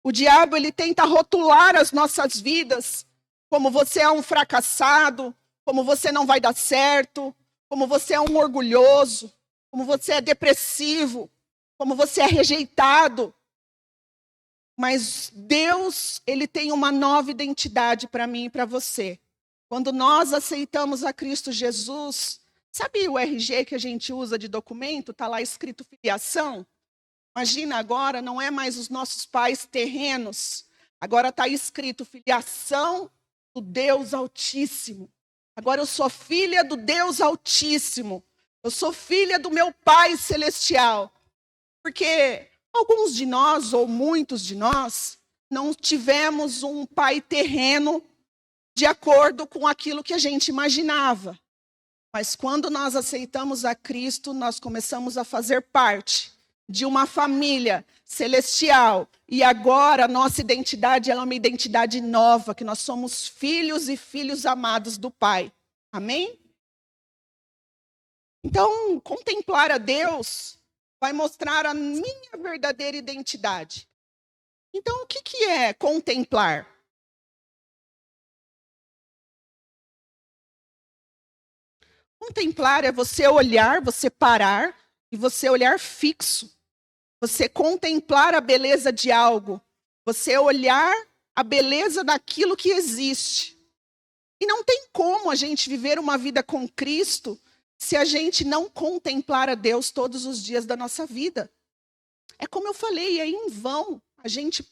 O diabo, ele tenta rotular as nossas vidas como você é um fracassado, como você não vai dar certo, como você é um orgulhoso, como você é depressivo, como você é rejeitado. Mas Deus, ele tem uma nova identidade para mim e para você. Quando nós aceitamos a Cristo Jesus, sabe o RG que a gente usa de documento? Está lá escrito filiação. Imagina agora, não é mais os nossos pais terrenos. Agora está escrito filiação do Deus Altíssimo. Agora eu sou filha do Deus Altíssimo. Eu sou filha do meu Pai Celestial. Porque alguns de nós, ou muitos de nós, não tivemos um pai terreno de acordo com aquilo que a gente imaginava. Mas quando nós aceitamos a Cristo, nós começamos a fazer parte de uma família celestial. E agora a nossa identidade é uma identidade nova, que nós somos filhos e filhos amados do Pai. Amém? Então, contemplar a Deus vai mostrar a minha verdadeira identidade. Então, o que é contemplar? Contemplar é você olhar, você parar e você olhar fixo. Você contemplar a beleza de algo. Você olhar a beleza daquilo que existe. E não tem como a gente viver uma vida com Cristo se a gente não contemplar a Deus todos os dias da nossa vida. É como eu falei, é em vão a gente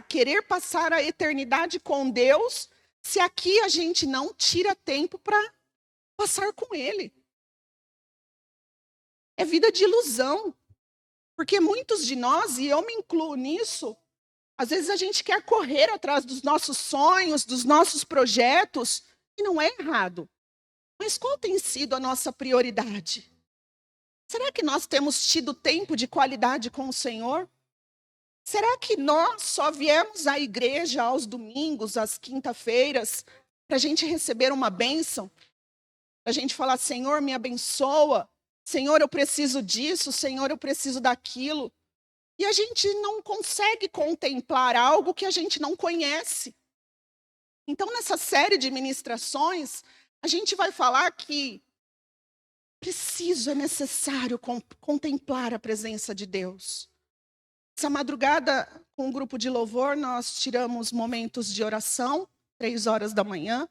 querer passar a eternidade com Deus, se aqui a gente não tira tempo para passar com Ele. É vida de ilusão. Porque muitos de nós, e eu me incluo nisso, às vezes a gente quer correr atrás dos nossos sonhos, dos nossos projetos, e não é errado. Mas qual tem sido a nossa prioridade? Será que nós temos tido tempo de qualidade com o Senhor? Será que nós só viemos à igreja aos domingos, às quinta-feiras, para a gente receber uma bênção? Para a gente falar, Senhor, me abençoa. Senhor, eu preciso disso. Senhor, eu preciso daquilo. E a gente não consegue contemplar algo que a gente não conhece. Então, nessa série de ministrações, a gente vai falar que é necessário contemplar a presença de Deus. Essa madrugada, com um grupo de louvor, nós tiramos momentos de oração, 3 horas da manhã.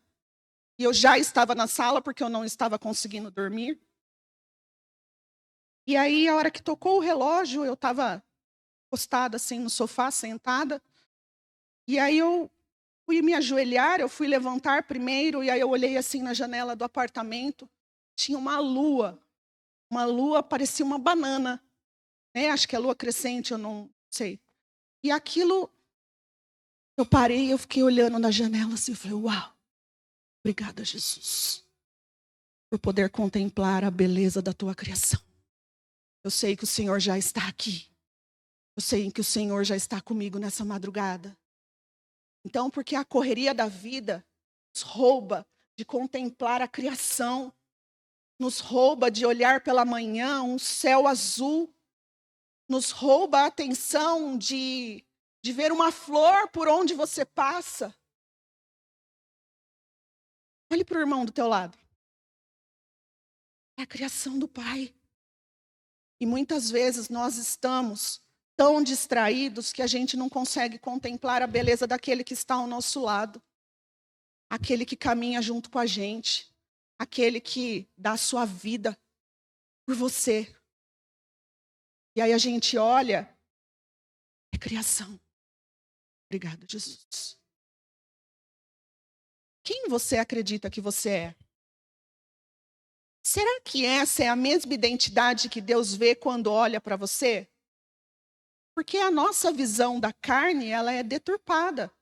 E eu já estava na sala, porque eu não estava conseguindo dormir. E aí, a hora que tocou o relógio, eu estava postada assim no sofá, sentada. E aí eu fui me ajoelhar, eu fui levantar primeiro, e aí eu olhei assim na janela do apartamento. Tinha uma lua parecia uma banana. Né? Acho que é lua crescente, eu não sei. E aquilo, eu parei, eu fiquei olhando na janela assim, eu falei, uau, obrigada, Jesus, por poder contemplar a beleza da tua criação. Eu sei que o Senhor já está aqui. Eu sei que o Senhor já está comigo nessa madrugada. Então, porque a correria da vida nos rouba de contemplar a criação, nos rouba de olhar pela manhã um céu azul, nos rouba a atenção de ver uma flor por onde você passa. Olhe para o irmão do teu lado. É a criação do Pai. E muitas vezes nós estamos tão distraídos que a gente não consegue contemplar a beleza daquele que está ao nosso lado. Aquele que caminha junto com a gente. Aquele que dá a sua vida por você. E aí a gente olha, é criação. Obrigado, Jesus. Quem você acredita que você é? Será que essa é a mesma identidade que Deus vê quando olha para você? Porque a nossa visão da carne, ela é deturpada.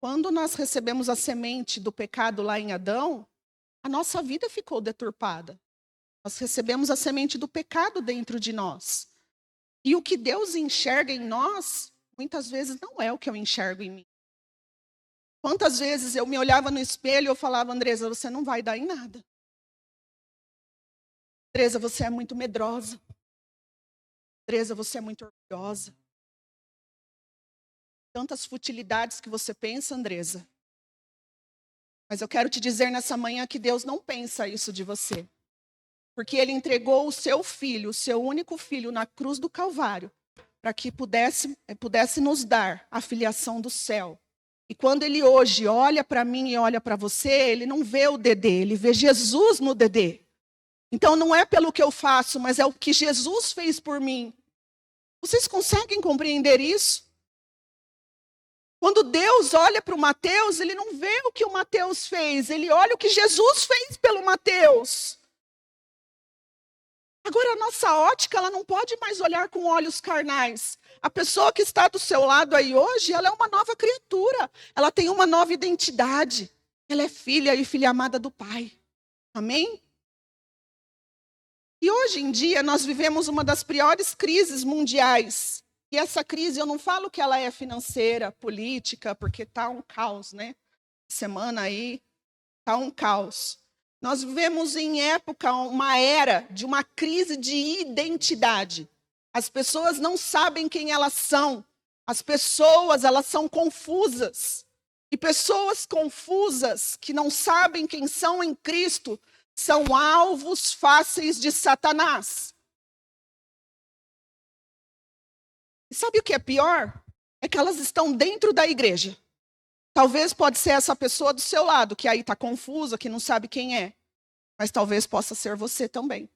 Quando nós recebemos a semente do pecado lá em Adão, a nossa vida ficou deturpada. Nós recebemos a semente do pecado dentro de nós. E o que Deus enxerga em nós, muitas vezes não é o que eu enxergo em mim. Quantas vezes eu me olhava no espelho e eu falava, Andresa, você não vai dar em nada. Andresa, você é muito medrosa. Andresa, você é muito orgulhosa. tantas futilidades que você pensa, Andresa. Mas eu quero te dizer nessa manhã que Deus não pensa isso de você. Porque Ele entregou o seu filho, o seu único filho, na cruz do Calvário, para que pudesse nos dar a filiação do céu. E quando Ele hoje olha para mim e olha para você, Ele não vê o Dedê, Ele vê Jesus no Dedê. Então não é pelo que eu faço, mas é o que Jesus fez por mim. Vocês conseguem compreender isso? Quando Deus olha para o Mateus, Ele não vê o que o Mateus fez, Ele olha o que Jesus fez pelo Mateus. Agora, a nossa ótica, ela não pode mais olhar com olhos carnais. A pessoa que está do seu lado aí hoje, ela é uma nova criatura. Ela tem uma nova identidade. Ela é filha e filha amada do Pai. Amém? E hoje em dia, nós vivemos uma das piores crises mundiais. E essa crise, eu não falo que ela é financeira, política, porque está um caos, né? Semana aí, está um caos. Nós vivemos em época, uma era de uma crise de identidade. As pessoas não sabem quem elas são. As pessoas, elas são confusas. E pessoas confusas, que não sabem quem são em Cristo, são alvos fáceis de Satanás. E sabe o que é pior? É que elas estão dentro da igreja. Talvez pode ser essa pessoa do seu lado, que aí está confusa, que não sabe quem é. Mas talvez possa ser você também.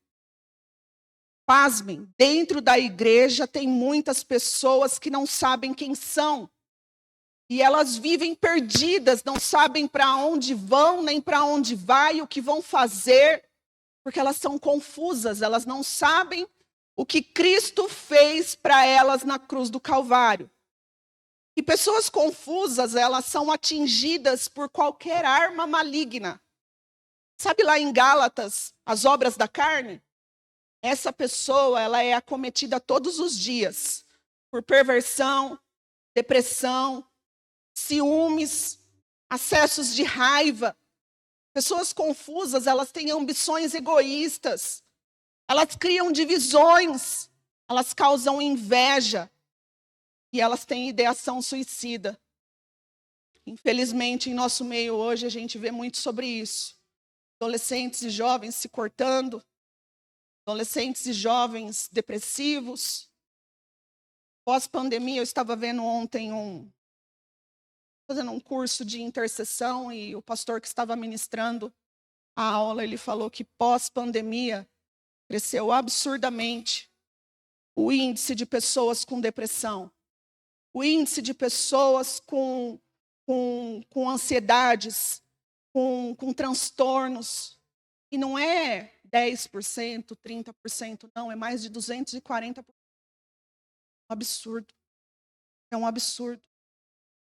Pasmem, dentro da igreja tem muitas pessoas que não sabem quem são. E elas vivem perdidas, não sabem para onde vão, nem para onde vai, o que vão fazer. Porque elas são confusas, elas não sabem o que Cristo fez para elas na cruz do Calvário. E pessoas confusas, elas são atingidas por qualquer arma maligna. Sabe lá em Gálatas, as obras da carne? Essa pessoa, ela é acometida todos os dias por perversão, depressão, ciúmes, acessos de raiva. Pessoas confusas, elas têm ambições egoístas. Elas criam divisões, elas causam inveja. E elas têm ideação suicida. Infelizmente, em nosso meio hoje, a gente vê muito sobre isso. Adolescentes e jovens se cortando. Adolescentes e jovens depressivos. Pós-pandemia, eu estava vendo ontem fazendo um curso de intercessão e o pastor que estava ministrando a aula, ele falou que pós-pandemia cresceu absurdamente o índice de pessoas com depressão. O índice de pessoas com ansiedades, com transtornos. E não é 10%, 30%, não, é mais de 240%. Um absurdo. É um absurdo.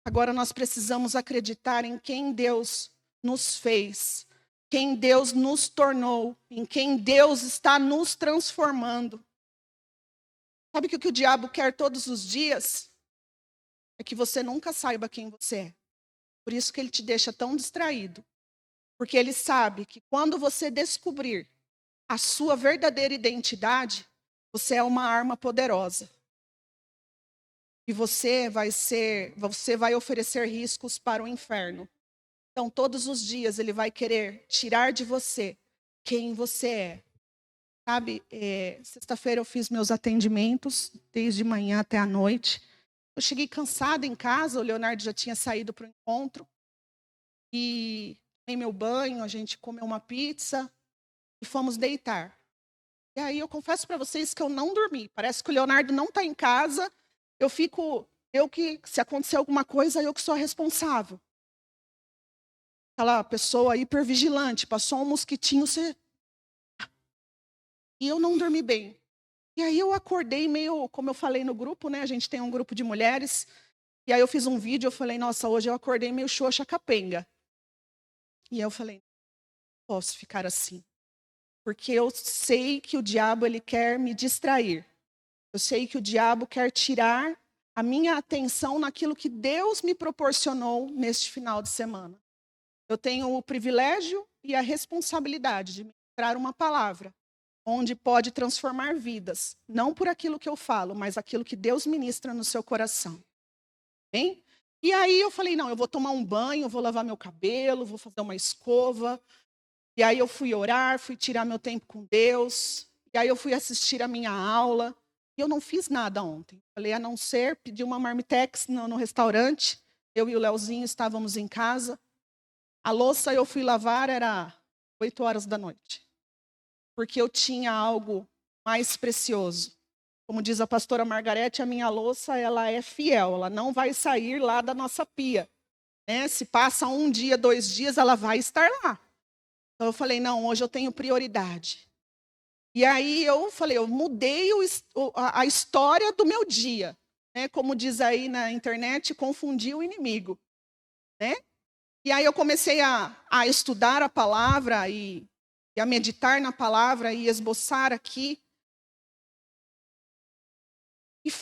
Agora nós precisamos acreditar em quem Deus nos fez, quem Deus nos tornou, em quem Deus está nos transformando. Sabe o que o diabo quer todos os dias? É que você nunca saiba quem você é. Por isso que ele te deixa tão distraído. Porque ele sabe que quando você descobrir a sua verdadeira identidade, você é uma arma poderosa. E você vai oferecer riscos para o inferno. Então, todos os dias ele vai querer tirar de você quem você é. Sabe, sexta-feira eu fiz meus atendimentos, desde manhã até a noite. Eu cheguei cansada em casa, o Leonardo já tinha saído para o encontro. E tomei meu banho, a gente comeu uma pizza e fomos deitar. E aí eu confesso para vocês que eu não dormi. Parece que o Leonardo não está em casa. Se acontecer alguma coisa, eu que sou a responsável. Aquela pessoa hipervigilante, passou um mosquitinho, E eu não dormi bem. E aí eu acordei meio, como eu falei no grupo, né? A gente tem um grupo de mulheres. E aí eu fiz um vídeo, eu falei, nossa, hoje eu acordei meio xoxa capenga. E eu falei, não posso ficar assim. Porque eu sei que o diabo, ele quer me distrair. Eu sei que o diabo quer tirar a minha atenção naquilo que Deus me proporcionou neste final de semana. Eu tenho o privilégio e a responsabilidade de ministrar uma palavra onde pode transformar vidas, não por aquilo que eu falo, mas aquilo que Deus ministra no seu coração. Bem? E aí eu falei, não, eu vou tomar um banho, vou lavar meu cabelo, vou fazer uma escova. E aí eu fui orar, fui tirar meu tempo com Deus. E aí eu fui assistir a minha aula. E eu não fiz nada ontem. Falei, a não ser pedir uma marmitex no restaurante. Eu e o Leozinho estávamos em casa. A louça eu fui lavar, era 8 horas da noite. Porque eu tinha algo mais precioso. Como diz a pastora Margarete, a minha louça ela é fiel, ela não vai sair lá da nossa pia. Né? Se passa um dia, 2 dias, ela vai estar lá. Então eu falei, não, hoje eu tenho prioridade. E aí eu falei, eu mudei a história do meu dia. Né? Como diz aí na internet, confundi o inimigo. Né? E aí eu comecei a estudar a palavra e a meditar na palavra e esboçar aqui.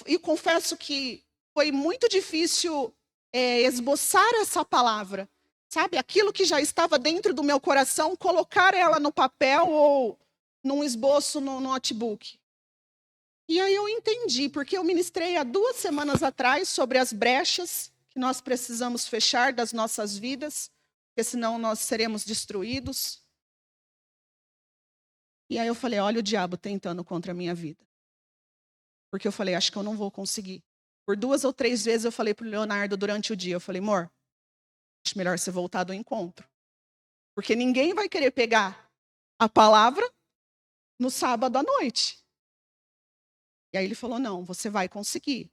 E confesso que foi muito difícil esboçar essa palavra. Sabe, aquilo que já estava dentro do meu coração, colocar ela no papel ou num esboço no notebook. E aí eu entendi, porque eu ministrei há 2 semanas atrás sobre as brechas que nós precisamos fechar das nossas vidas, porque senão nós seremos destruídos. E aí eu falei, olha o diabo tentando contra a minha vida. Porque eu falei, acho que eu não vou conseguir. Por 2 ou 3 vezes eu falei para o Leonardo durante o dia, eu falei, amor, acho melhor você voltar do encontro. Porque ninguém vai querer pegar a palavra no sábado à noite. E aí ele falou, não, você vai conseguir.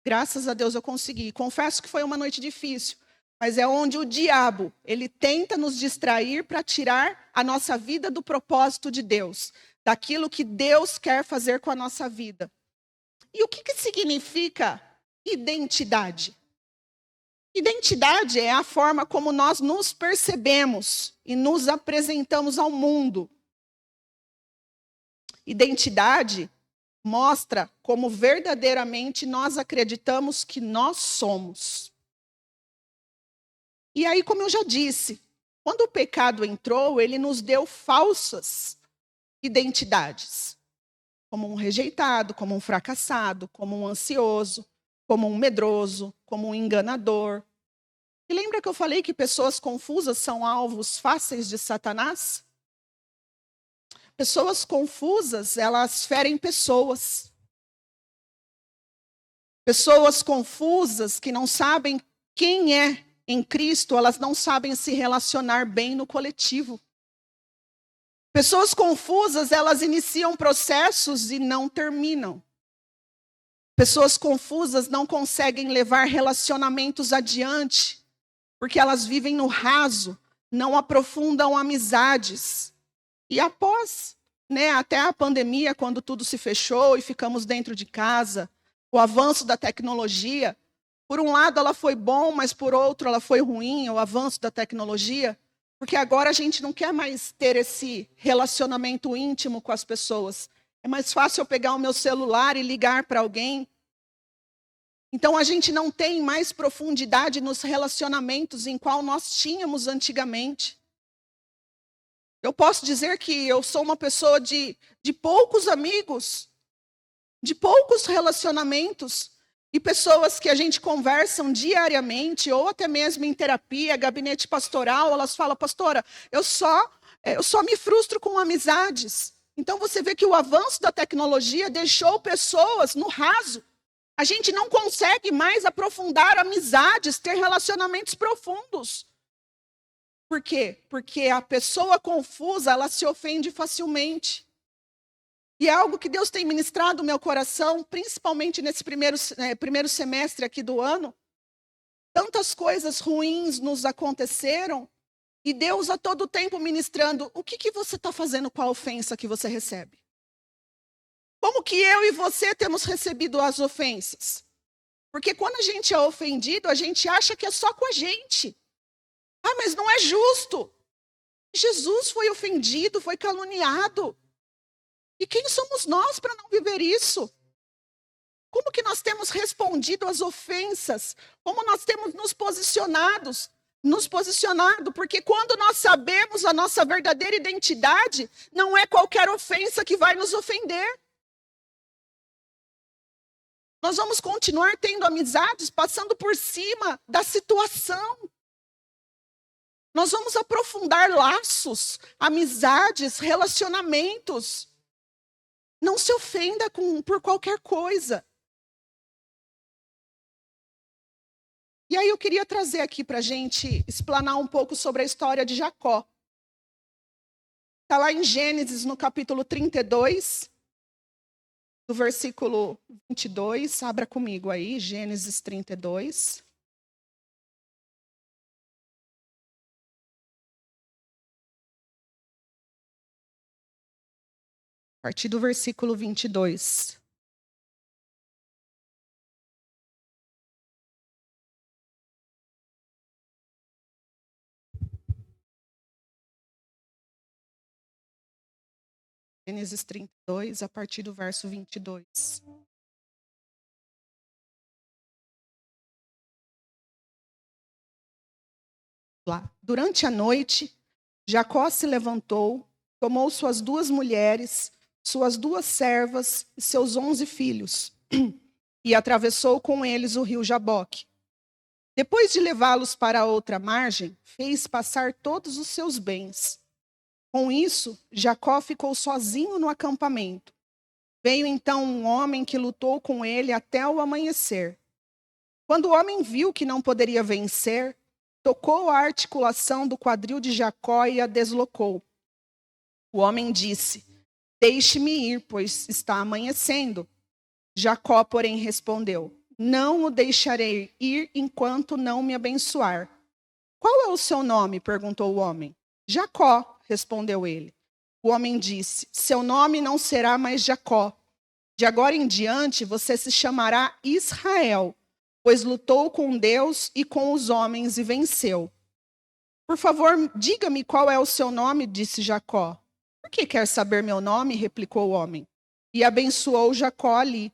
Graças a Deus eu consegui. Confesso que foi uma noite difícil, mas é onde o diabo, ele tenta nos distrair para tirar a nossa vida do propósito de Deus, daquilo que Deus quer fazer com a nossa vida. E o que significa identidade? Identidade é a forma como nós nos percebemos e nos apresentamos ao mundo. Identidade mostra como verdadeiramente nós acreditamos que nós somos. E aí, como eu já disse, quando o pecado entrou, ele nos deu falsas identidades. Como um rejeitado, como um fracassado, como um ansioso, como um medroso, como um enganador. E lembra que eu falei que pessoas confusas são alvos fáceis de Satanás? Pessoas confusas, elas ferem pessoas. Pessoas confusas que não sabem quem é em Cristo, elas não sabem se relacionar bem no coletivo. Pessoas confusas, elas iniciam processos e não terminam. Pessoas confusas não conseguem levar relacionamentos adiante, porque elas vivem no raso, não aprofundam amizades. E após, até a pandemia, quando tudo se fechou e ficamos dentro de casa, o avanço da tecnologia, por um lado ela foi bom, mas por outro ela foi ruim, o avanço da tecnologia, porque agora a gente não quer mais ter esse relacionamento íntimo com as pessoas. É mais fácil eu pegar o meu celular e ligar para alguém. Então a gente não tem mais profundidade nos relacionamentos em qual nós tínhamos antigamente. Eu posso dizer que eu sou uma pessoa de poucos amigos, de poucos relacionamentos, e pessoas que a gente conversa diariamente, ou até mesmo em terapia, gabinete pastoral, elas falam, pastora, eu só me frustro com amizades. Então você vê que o avanço da tecnologia deixou pessoas no raso. A gente não consegue mais aprofundar amizades, ter relacionamentos profundos. Por quê? Porque a pessoa confusa, ela se ofende facilmente. E é algo que Deus tem ministrado no meu coração, principalmente nesse primeiro semestre aqui do ano. Tantas coisas ruins nos aconteceram, e Deus a todo tempo ministrando, o que você está fazendo com a ofensa que você recebe? Como que eu e você temos recebido as ofensas? Porque quando a gente é ofendido, a gente acha que é só com a gente. Ah, mas não é justo. Jesus foi ofendido, foi caluniado. E quem somos nós para não viver isso? Como que nós temos respondido às ofensas? Como nós temos nos posicionado? Porque quando nós sabemos a nossa verdadeira identidade, não é qualquer ofensa que vai nos ofender. Nós vamos continuar tendo amizades, passando por cima da situação. Nós vamos aprofundar laços, amizades, relacionamentos. Não se ofenda por qualquer coisa. E aí eu queria trazer aqui para a gente explanar um pouco sobre a história de Jacó. Está lá em Gênesis, no capítulo 32, do versículo 22. Abra comigo aí, Gênesis 32. A partir do versículo 22. Gênesis 32, a partir do verso 22. Lá. Durante a noite, Jacó se levantou, tomou suas 2 mulheres, suas 2 servas e seus 11 filhos, e atravessou com eles o rio Jaboque. Depois de levá-los para a outra margem, fez passar todos os seus bens. Com isso, Jacó ficou sozinho no acampamento. Veio então um homem que lutou com ele até o amanhecer. Quando o homem viu que não poderia vencer, tocou a articulação do quadril de Jacó e a deslocou. O homem disse: "Deixe-me ir, pois está amanhecendo." Jacó, porém, respondeu: "Não o deixarei ir enquanto não me abençoar." "Qual é o seu nome?" perguntou o homem. "Jacó", respondeu ele. O homem disse: "Seu nome não será mais Jacó. De agora em diante você se chamará Israel, pois lutou com Deus e com os homens e venceu." "Por favor, diga-me qual é o seu nome", disse Jacó. "Por que quer saber meu nome?" replicou o homem. E abençoou Jacó ali.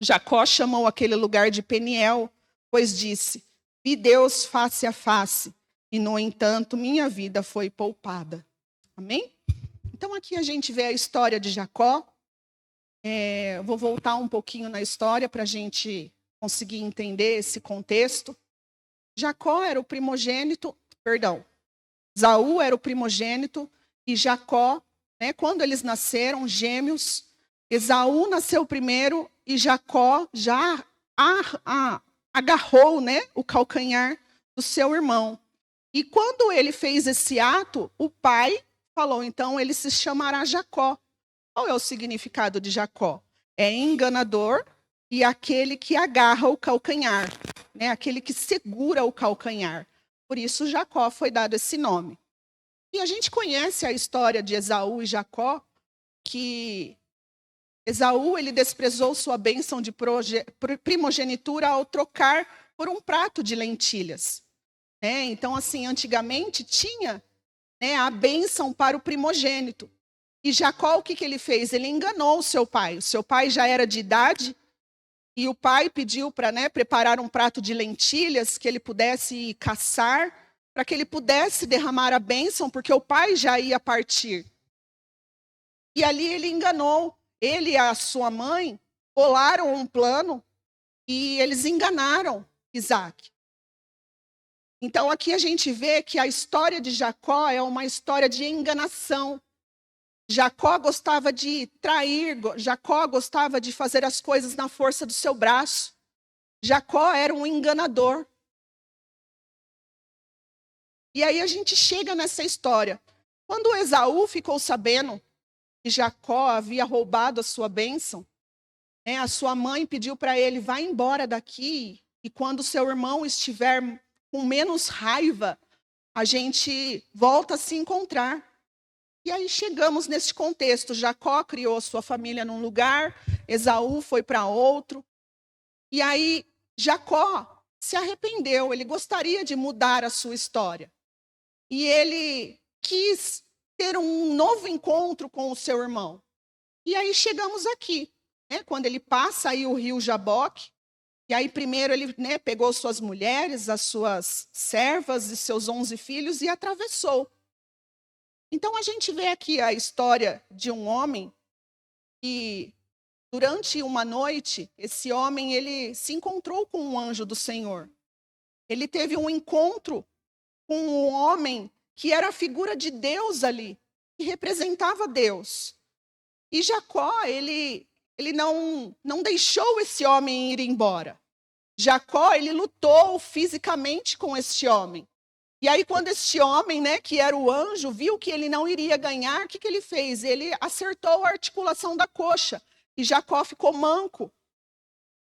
Jacó chamou aquele lugar de Peniel, pois disse: "Vi Deus face a face, e no entanto minha vida foi poupada." Amém? Então aqui a gente vê a história de Jacó. Vou voltar um pouquinho na história para a gente conseguir entender esse contexto. Jacó era o primogênito, Esaú era o primogênito e Jacó, quando eles nasceram, gêmeos, Esaú nasceu primeiro e Jacó já agarrou, o calcanhar do seu irmão. E quando ele fez esse ato, o pai falou: então ele se chamará Jacó. Qual é o significado de Jacó? É enganador e aquele que agarra o calcanhar, aquele que segura o calcanhar. Por isso Jacó foi dado esse nome. E a gente conhece a história de Esaú e Jacó, que Esaú ele desprezou sua bênção de primogenitura ao trocar por um prato de lentilhas. Então, assim, antigamente tinha a bênção para o primogênito. E Jacó, o que ele fez? Ele enganou o seu pai. O seu pai já era de idade e o pai pediu para preparar um prato de lentilhas que ele pudesse caçar, para que ele pudesse derramar a bênção, porque o pai já ia partir. E ali ele enganou. Ele e a sua mãe bolaram um plano e eles enganaram Isaac. Então aqui a gente vê que a história de Jacó é uma história de enganação. Jacó gostava de trair, Jacó gostava de fazer as coisas na força do seu braço. Jacó era um enganador. E aí a gente chega nessa história. Quando Esaú ficou sabendo que Jacó havia roubado a sua bênção, a sua mãe pediu para ele: vá embora daqui, e quando seu irmão estiver com menos raiva, a gente volta a se encontrar. E aí chegamos nesse contexto. Jacó criou sua família num lugar, Esaú foi para outro. E aí Jacó se arrependeu, ele gostaria de mudar a sua história. E ele quis ter um novo encontro com o seu irmão. E aí chegamos aqui, quando ele passa aí o rio Jaboque. E aí primeiro ele pegou suas mulheres, as suas servas e seus 11 filhos e atravessou. Então a gente vê aqui a história de um homem que durante uma noite, esse homem ele se encontrou com um anjo do Senhor. Ele teve um encontro com um homem que era a figura de Deus ali, que representava Deus. E Jacó, ele não deixou esse homem ir embora. Jacó, ele lutou fisicamente com este homem. E aí, quando este homem, que era o anjo, viu que ele não iria ganhar, o que ele fez? Ele acertou a articulação da coxa. E Jacó ficou manco.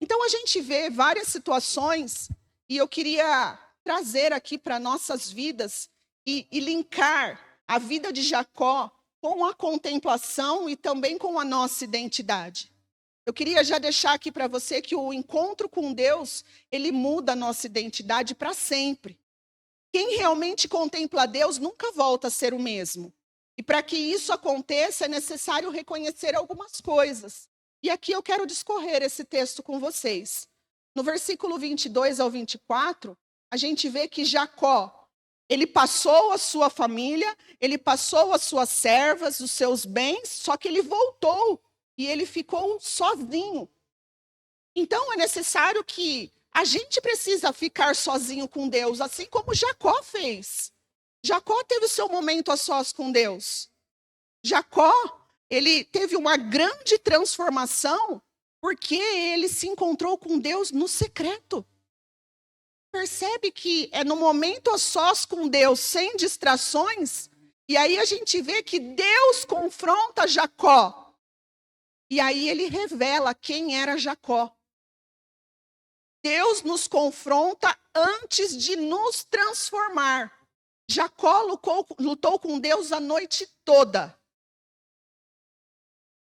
Então, a gente vê várias situações, e eu queria trazer aqui para nossas vidas e linkar a vida de Jacó com a contemplação e também com a nossa identidade. Eu queria já deixar aqui para você que o encontro com Deus, ele muda a nossa identidade para sempre. Quem realmente contempla Deus nunca volta a ser o mesmo. E para que isso aconteça, é necessário reconhecer algumas coisas. E aqui eu quero discorrer esse texto com vocês. No versículo 22 ao 24, a gente vê que Jacó, ele passou a sua família, ele passou as suas servas, os seus bens, só que ele voltou e ele ficou sozinho. Então é necessário que a gente precisa ficar sozinho com Deus, assim como Jacó fez. Jacó teve o seu momento a sós com Deus. Jacó, ele teve uma grande transformação porque ele se encontrou com Deus no secreto. Percebe que é no momento a sós com Deus, sem distrações, e aí a gente vê que Deus confronta Jacó. E aí ele revela quem era Jacó. Deus nos confronta antes de nos transformar. Jacó lutou com Deus a noite toda.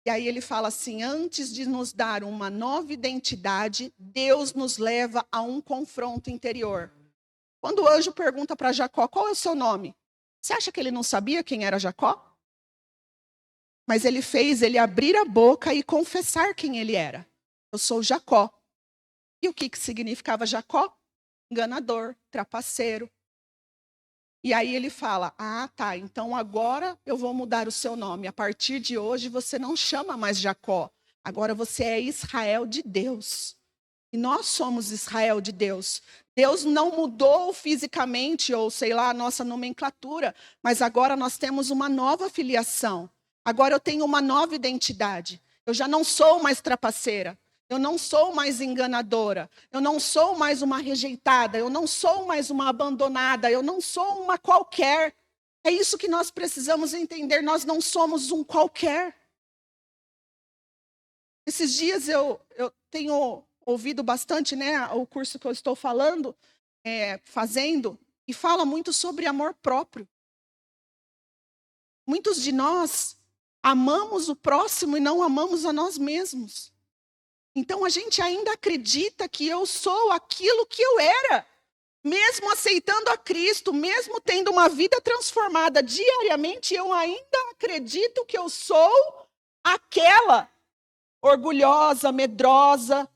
E aí ele fala assim, antes de nos dar uma nova identidade, Deus nos leva a um confronto interior. Quando o anjo pergunta para Jacó, qual é o seu nome? Você acha que ele não sabia quem era Jacó? Mas ele fez ele abrir a boca e confessar quem ele era. Eu sou Jacó. E o que significava Jacó? Enganador, trapaceiro. E aí ele fala, tá, então agora eu vou mudar o seu nome. A partir de hoje você não chama mais Jacó. Agora você é Israel de Deus. E nós somos Israel de Deus. Deus não mudou fisicamente, ou sei lá, a nossa nomenclatura, mas agora nós temos uma nova filiação. Agora eu tenho uma nova identidade. Eu já não sou mais trapaceira. Eu não sou mais enganadora. Eu não sou mais uma rejeitada. Eu não sou mais uma abandonada. Eu não sou uma qualquer. É isso que nós precisamos entender. Nós não somos um qualquer. Esses dias eu tenho ouvido bastante, o curso que eu estou fazendo, e fala muito sobre amor próprio. Muitos de nós amamos o próximo e não amamos a nós mesmos. Então a gente ainda acredita que eu sou aquilo que eu era, mesmo aceitando a Cristo, mesmo tendo uma vida transformada diariamente, eu ainda acredito que eu sou aquela orgulhosa, medrosa,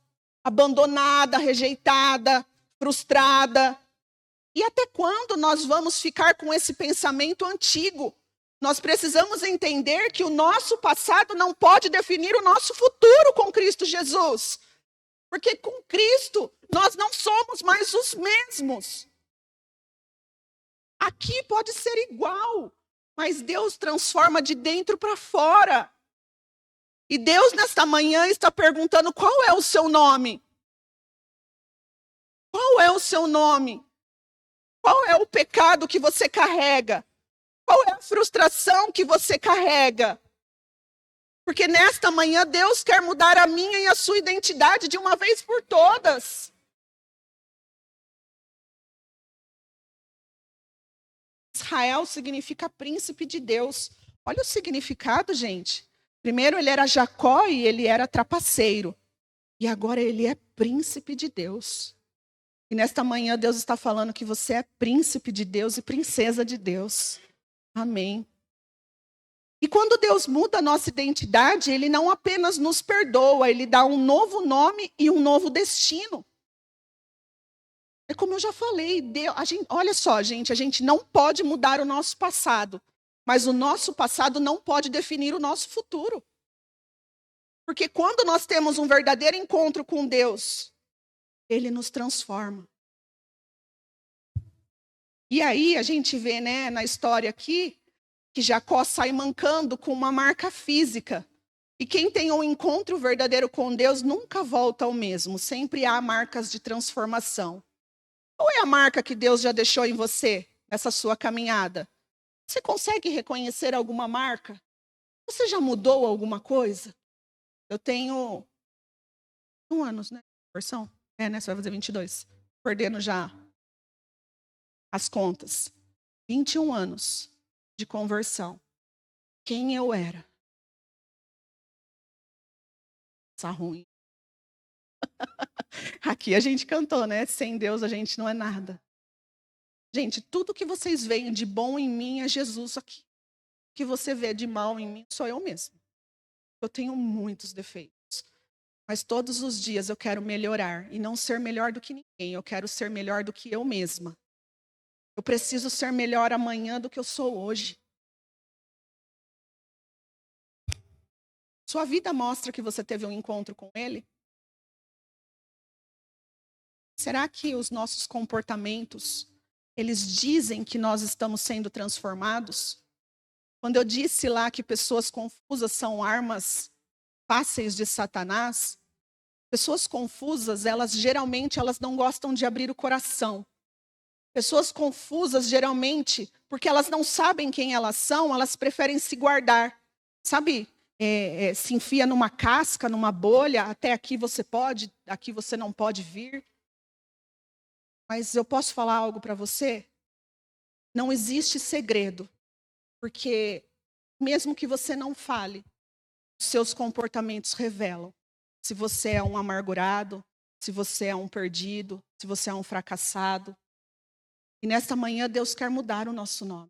abandonada, rejeitada, frustrada. E até quando nós vamos ficar com esse pensamento antigo? Nós precisamos entender que o nosso passado não pode definir o nosso futuro com Cristo Jesus. Porque com Cristo nós não somos mais os mesmos. Aqui pode ser igual, mas Deus transforma de dentro para fora. E Deus nesta manhã está perguntando qual é o seu nome? Qual é o seu nome? Qual é o pecado que você carrega? Qual é a frustração que você carrega? Porque nesta manhã Deus quer mudar a minha e a sua identidade de uma vez por todas. Israel significa príncipe de Deus. Olha o significado, gente. Primeiro ele era Jacó e ele era trapaceiro. E agora ele é príncipe de Deus. E nesta manhã Deus está falando que você é príncipe de Deus e princesa de Deus. Amém. E quando Deus muda a nossa identidade, Ele não apenas nos perdoa, Ele dá um novo nome e um novo destino. É como eu já falei, olha só, gente, a gente não pode mudar o nosso passado, mas o nosso passado não pode definir o nosso futuro. Porque quando nós temos um verdadeiro encontro com Deus, Ele nos transforma. E aí a gente vê, né, na história aqui, que Jacó sai mancando com uma marca física. E quem tem um encontro verdadeiro com Deus nunca volta ao mesmo. Sempre há marcas de transformação. Qual é a marca que Deus já deixou em você, nessa sua caminhada? Você consegue reconhecer alguma marca? Você já mudou alguma coisa? Eu tenho 1 ano, né? Versão? Né? Você vai fazer 22. Perdendo já as contas. 21 anos de conversão. Quem eu era? Tá ruim. Aqui a gente cantou, né? Sem Deus a gente não é nada. Gente, tudo que vocês veem de bom em mim é Jesus aqui. O que você vê de mal em mim sou eu mesmo. Eu tenho muitos defeitos. Mas todos os dias eu quero melhorar. E não ser melhor do que ninguém. Eu quero ser melhor do que eu mesma. Eu preciso ser melhor amanhã do que eu sou hoje. Sua vida mostra que você teve um encontro com Ele? Será que os nossos comportamentos, eles dizem que nós estamos sendo transformados? Quando eu disse lá que pessoas confusas são armas fáceis de Satanás, pessoas confusas, geralmente não gostam de abrir o coração. Pessoas confusas, geralmente, porque elas não sabem quem elas são, elas preferem se guardar. Sabe, se enfia numa casca, numa bolha, até aqui você pode, aqui você não pode vir. Mas eu posso falar algo para você? Não existe segredo, porque mesmo que você não fale, os seus comportamentos revelam. Se você é um amargurado, se você é um perdido, se você é um fracassado. E nesta manhã Deus quer mudar o nosso nome.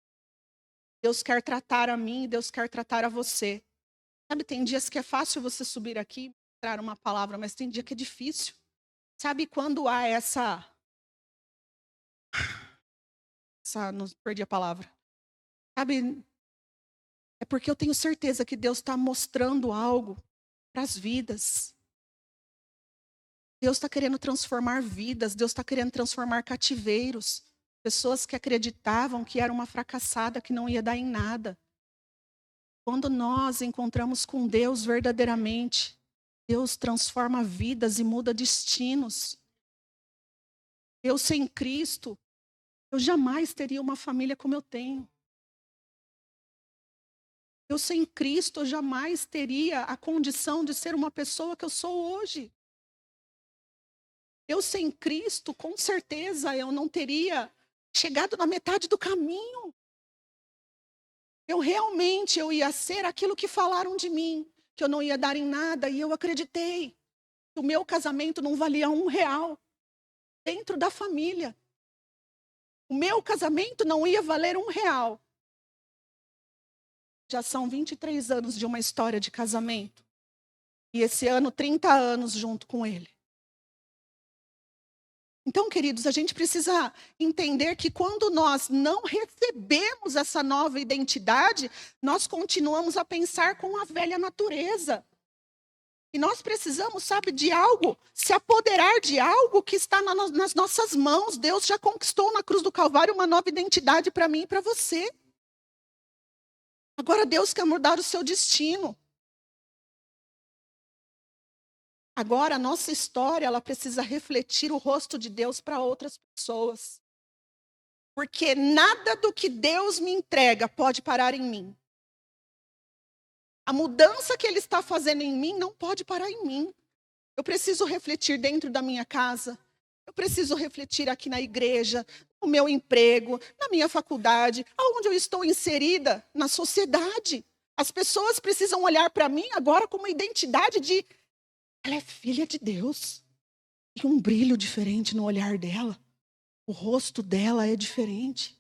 Deus quer tratar a mim, Deus quer tratar a você. Sabe, tem dias que é fácil você subir aqui e mostrar uma palavra, mas tem dia que é difícil. Sabe quando há não perdi a palavra. Sabe, é porque eu tenho certeza que Deus está mostrando algo para as vidas. Deus está querendo transformar vidas, Deus está querendo transformar cativeiros. Pessoas que acreditavam que era uma fracassada, que não ia dar em nada. Quando nós encontramos com Deus verdadeiramente, Deus transforma vidas e muda destinos. Eu sem Cristo, eu jamais teria uma família como eu tenho. Eu sem Cristo, eu jamais teria a condição de ser uma pessoa que eu sou hoje. Eu sem Cristo, com certeza, eu não teria chegado na metade do caminho. Eu ia ser aquilo que falaram de mim, que eu não ia dar em nada, e eu acreditei. Que o meu casamento não valia R$1 dentro da família. O meu casamento não ia valer R$1. Já são 23 anos de uma história de casamento. E esse ano, 30 anos junto com ele. Então, queridos, a gente precisa entender que quando nós não recebemos essa nova identidade, nós continuamos a pensar com a velha natureza. E nós precisamos, sabe, de algo, se apoderar de algo que está nas nossas mãos. Deus já conquistou na cruz do Calvário uma nova identidade para mim e para você. Agora Deus quer mudar o seu destino. Agora a nossa história, ela precisa refletir o rosto de Deus para outras pessoas. Porque nada do que Deus me entrega pode parar em mim. A mudança que Ele está fazendo em mim não pode parar em mim. Eu preciso refletir dentro da minha casa. Eu preciso refletir aqui na igreja, no meu emprego, na minha faculdade, aonde eu estou inserida na sociedade. As pessoas precisam olhar para mim agora com uma identidade de... Ela é filha de Deus. Tem um brilho diferente no olhar dela. O rosto dela é diferente.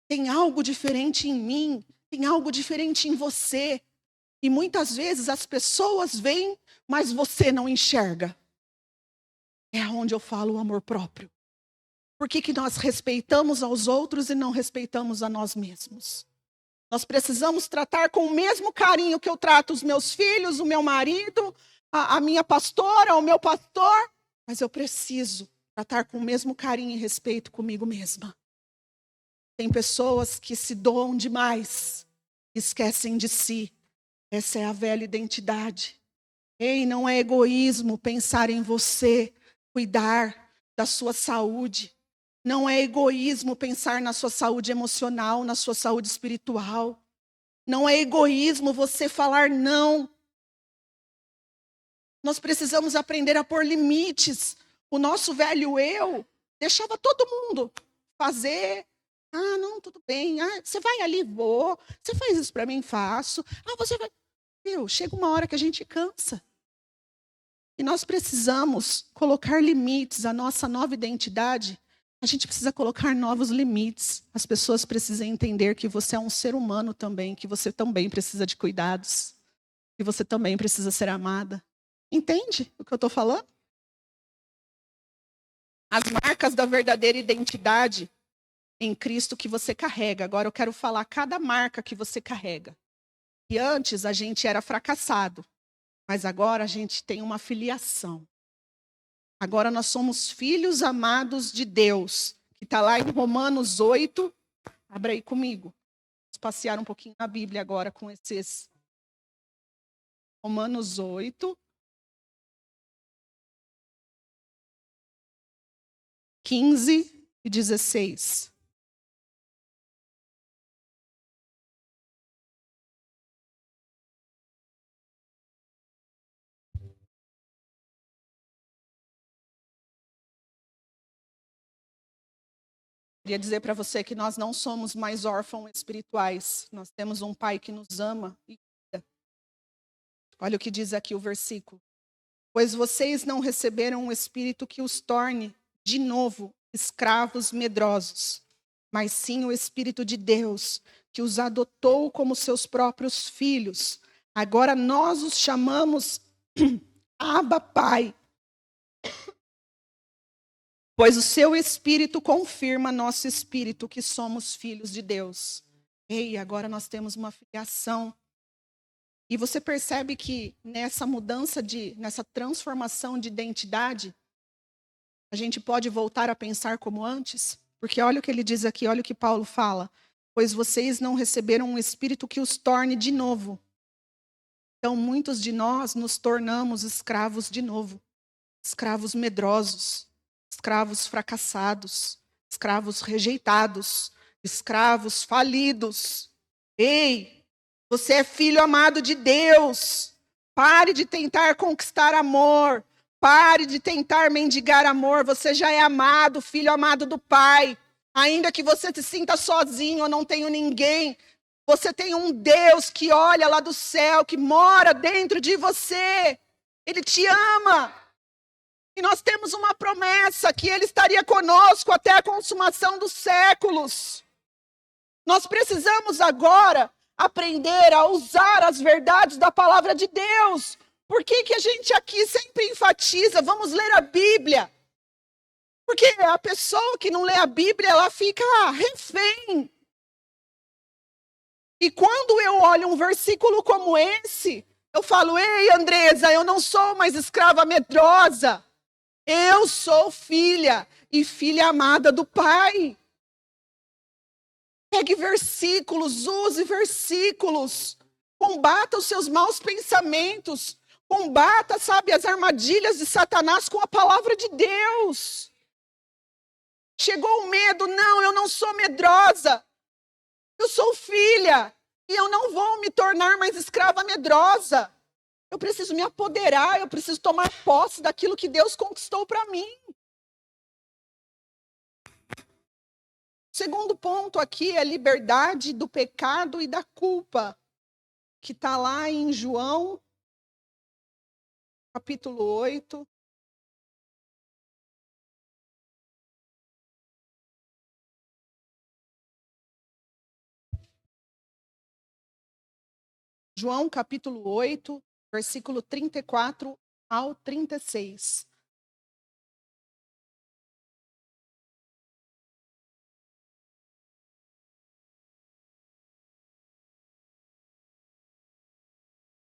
Tem algo diferente em mim. Tem algo diferente em você. E muitas vezes as pessoas veem, mas você não enxerga. É onde eu falo o amor próprio. Por que nós respeitamos aos outros e não respeitamos a nós mesmos? Nós precisamos tratar com o mesmo carinho que eu trato os meus filhos, o meu marido, a minha pastora, o meu pastor. Mas eu preciso tratar com o mesmo carinho e respeito comigo mesma. Tem pessoas que se doam demais, esquecem de si. Essa é a velha identidade. Ei, não é egoísmo pensar em você, cuidar da sua saúde. Não é egoísmo pensar na sua saúde emocional, na sua saúde espiritual. Não é egoísmo você falar não. Nós precisamos aprender a pôr limites. O nosso velho eu deixava todo mundo fazer. Ah, não, tudo bem. Ah, você vai ali, vou. Você faz isso para mim, faço. Ah, você vai. Meu, chega uma hora que a gente cansa. E nós precisamos colocar limites. A nossa nova identidade, a gente precisa colocar novos limites. As pessoas precisam entender que você é um ser humano também, que você também precisa de cuidados, que você também precisa ser amada. Entende o que eu estou falando? As marcas da verdadeira identidade em Cristo que você carrega. Agora eu quero falar cada marca que você carrega. E antes a gente era fracassado, mas agora a gente tem uma filiação. Agora nós somos filhos amados de Deus, que está lá em Romanos 8. Abra aí comigo. Vamos passear um pouquinho na Bíblia agora com esses. Romanos 8. 15 e 16. Queria dizer para você que nós não somos mais órfãos espirituais. Nós temos um Pai que nos ama e cuida. Olha o que diz aqui o versículo. Pois vocês não receberam um espírito que os torne, de novo, escravos medrosos, mas sim o Espírito de Deus, que os adotou como seus próprios filhos. Agora nós os chamamos Abba, Pai. Pois o seu Espírito confirma nosso espírito que somos filhos de Deus. Ei, agora nós temos uma filiação. E você percebe que nessa mudança, nessa transformação de identidade, a gente pode voltar a pensar como antes? Porque olha o que ele diz aqui, olha o que Paulo fala. Pois vocês não receberam um espírito que os torne de novo. Então muitos de nós nos tornamos escravos de novo. Escravos medrosos. Escravos fracassados, escravos rejeitados, escravos falidos. Ei, você é filho amado de Deus. Pare de tentar conquistar amor. Pare de tentar mendigar amor. Você já é amado, filho amado do Pai. Ainda que você se sinta sozinho ou não tenha ninguém, você tem um Deus que olha lá do céu, que mora dentro de você. Ele te ama. E nós temos uma promessa que Ele estaria conosco até a consumação dos séculos. Nós precisamos agora aprender a usar as verdades da palavra de Deus. Por que a gente aqui sempre enfatiza, vamos ler a Bíblia? Porque a pessoa que não lê a Bíblia, ela fica refém. E quando eu olho um versículo como esse, eu falo, ei, Andresa, eu não sou mais escrava medrosa. Eu sou filha e filha amada do Pai. Pegue versículos, use versículos. Combata os seus maus pensamentos. Combata, sabe, as armadilhas de Satanás com a palavra de Deus. Chegou o medo, não, eu não sou medrosa. Eu sou filha e eu não vou me tornar mais escrava medrosa. Eu preciso me apoderar, eu preciso tomar posse daquilo que Deus conquistou para mim. Segundo ponto aqui é a liberdade do pecado e da culpa, que está lá em João, capítulo 8. João, capítulo 8, versículo 34 ao 36.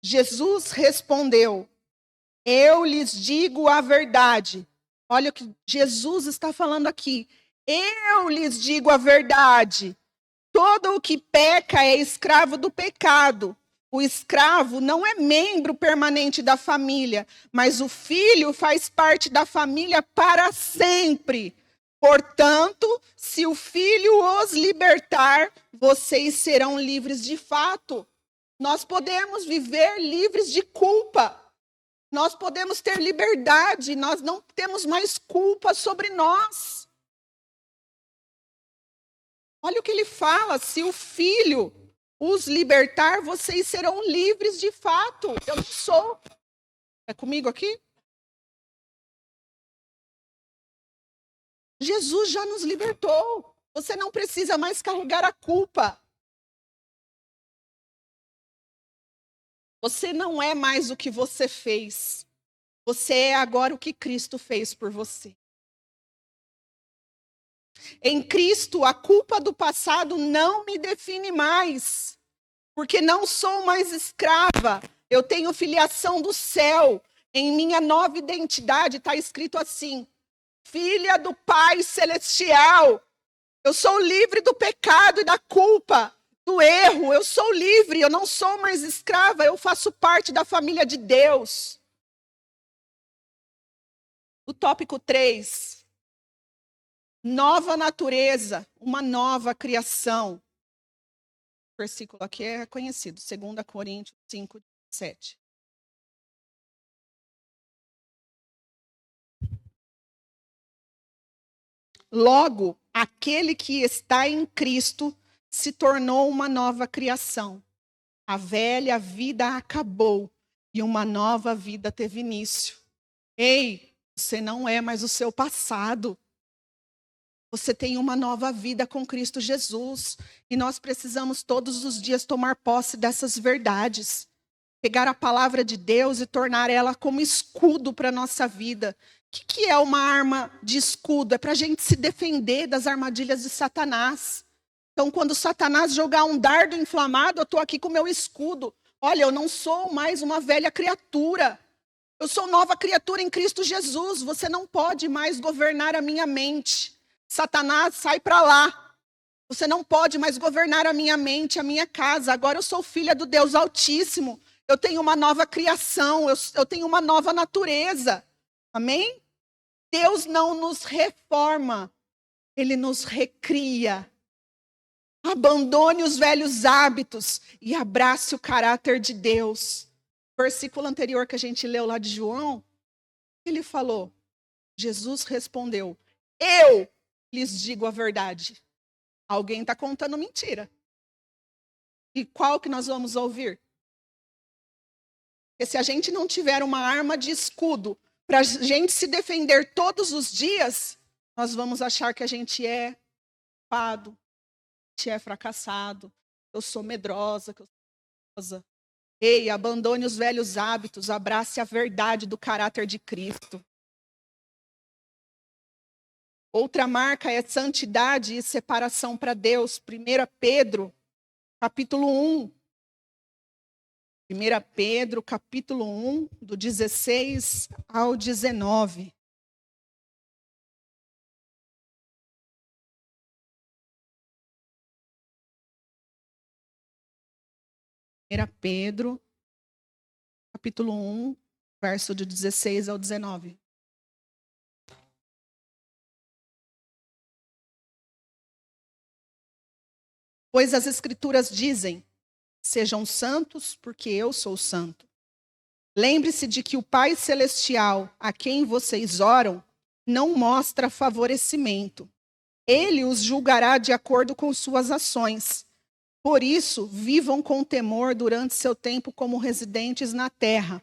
Jesus respondeu: eu lhes digo a verdade. Olha o que Jesus está falando aqui. Eu lhes digo a verdade. Todo o que peca é escravo do pecado. O escravo não é membro permanente da família, mas o filho faz parte da família para sempre. Portanto, se o filho os libertar, vocês serão livres de fato. Nós podemos viver livres de culpa. Nós podemos ter liberdade, nós não temos mais culpa sobre nós. Olha o que ele fala: se o filho os libertar, vocês serão livres de fato. Eu não sou. É comigo aqui? Jesus já nos libertou. Você não precisa mais carregar a culpa. Você não é mais o que você fez. Você é agora o que Cristo fez por você. Em Cristo, a culpa do passado não me define mais, porque não sou mais escrava. Eu tenho filiação do céu. Em minha nova identidade está escrito assim: filha do Pai Celestial. Eu sou livre do pecado e da culpa, do erro. Eu sou livre, eu não sou mais escrava, eu faço parte da família de Deus. O tópico 3. Nova natureza, uma nova criação. O versículo aqui é conhecido, 2 Coríntios 5, 7. Logo, aquele que está em Cristo se tornou uma nova criação. A velha vida acabou e uma nova vida teve início. Ei, você não é mais o seu passado. Você tem uma nova vida com Cristo Jesus. E nós precisamos todos os dias tomar posse dessas verdades. Pegar a palavra de Deus e tornar ela como escudo para a nossa vida. O que é uma arma de escudo? É para a gente se defender das armadilhas de Satanás. Então, quando Satanás jogar um dardo inflamado, eu estou aqui com o meu escudo. Olha, eu não sou mais uma velha criatura. Eu sou nova criatura em Cristo Jesus. Você não pode mais governar a minha mente. Satanás, sai para lá. Você não pode mais governar a minha mente, a minha casa. Agora eu sou filha do Deus Altíssimo. Eu tenho uma nova criação. Eu tenho uma nova natureza. Amém? Deus não nos reforma. Ele nos recria. Abandone os velhos hábitos e abrace o caráter de Deus. Versículo anterior que a gente leu lá de João, ele falou, Jesus respondeu: eu lhes digo a verdade. Alguém está contando mentira. E qual que nós vamos ouvir? Porque se a gente não tiver uma arma de escudo para a gente se defender todos os dias, nós vamos achar que a gente é culpado, que a gente é fracassado, eu sou medrosa, que eu sou medrosa. Ei, abandone os velhos hábitos, abrace a verdade do caráter de Cristo. Outra marca é santidade e separação para Deus. 1 Pedro, capítulo 1. 1 Pedro, capítulo 1, do 16 ao 19. Pedro, capítulo 1, verso de 16 ao 19. Pois as Escrituras dizem: sejam santos, porque eu sou santo. Lembre-se de que o Pai Celestial, a quem vocês oram, não mostra favorecimento. Ele os julgará de acordo com suas ações. Por isso, vivam com temor durante seu tempo como residentes na terra.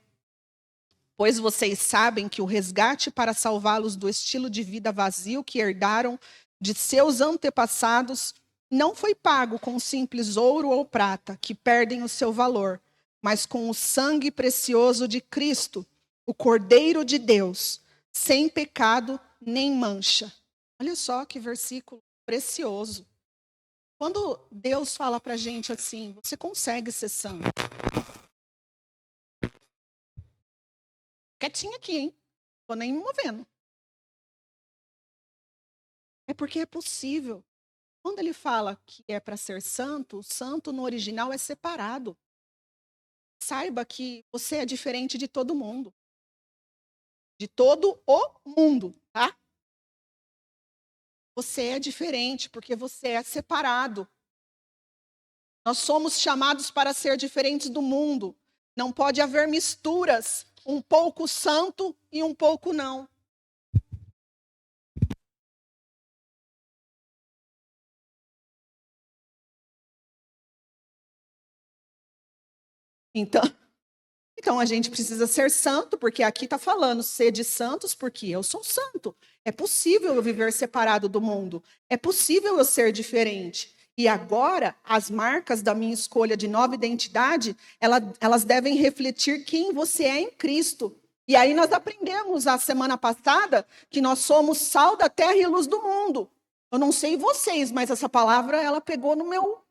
Pois vocês sabem que o resgate para salvá-los do estilo de vida vazio que herdaram de seus antepassados não foi pago com simples ouro ou prata, que perdem o seu valor, mas com o sangue precioso de Cristo, o Cordeiro de Deus, sem pecado nem mancha. Olha só que versículo precioso. Quando Deus fala para a gente assim, você consegue ser santo. quietinha aqui, hein? Tô nem me movendo. É porque é possível. Quando ele fala que é para ser santo, o santo no original é separado. Saiba que você é diferente de todo mundo. De todo o mundo, tá? Você é diferente porque você é separado. Nós somos chamados para ser diferentes do mundo. Não pode haver misturas, um pouco santo e um pouco não. Então a gente precisa ser santo, porque aqui está falando, sede santos, porque eu sou santo. É possível eu viver separado do mundo. É possível eu ser diferente. E agora, as marcas da minha escolha de nova identidade, elas devem refletir quem você é em Cristo. E aí nós aprendemos a semana passada que nós somos sal da terra e luz do mundo. Eu não sei vocês, mas essa palavra, ela pegou no meu...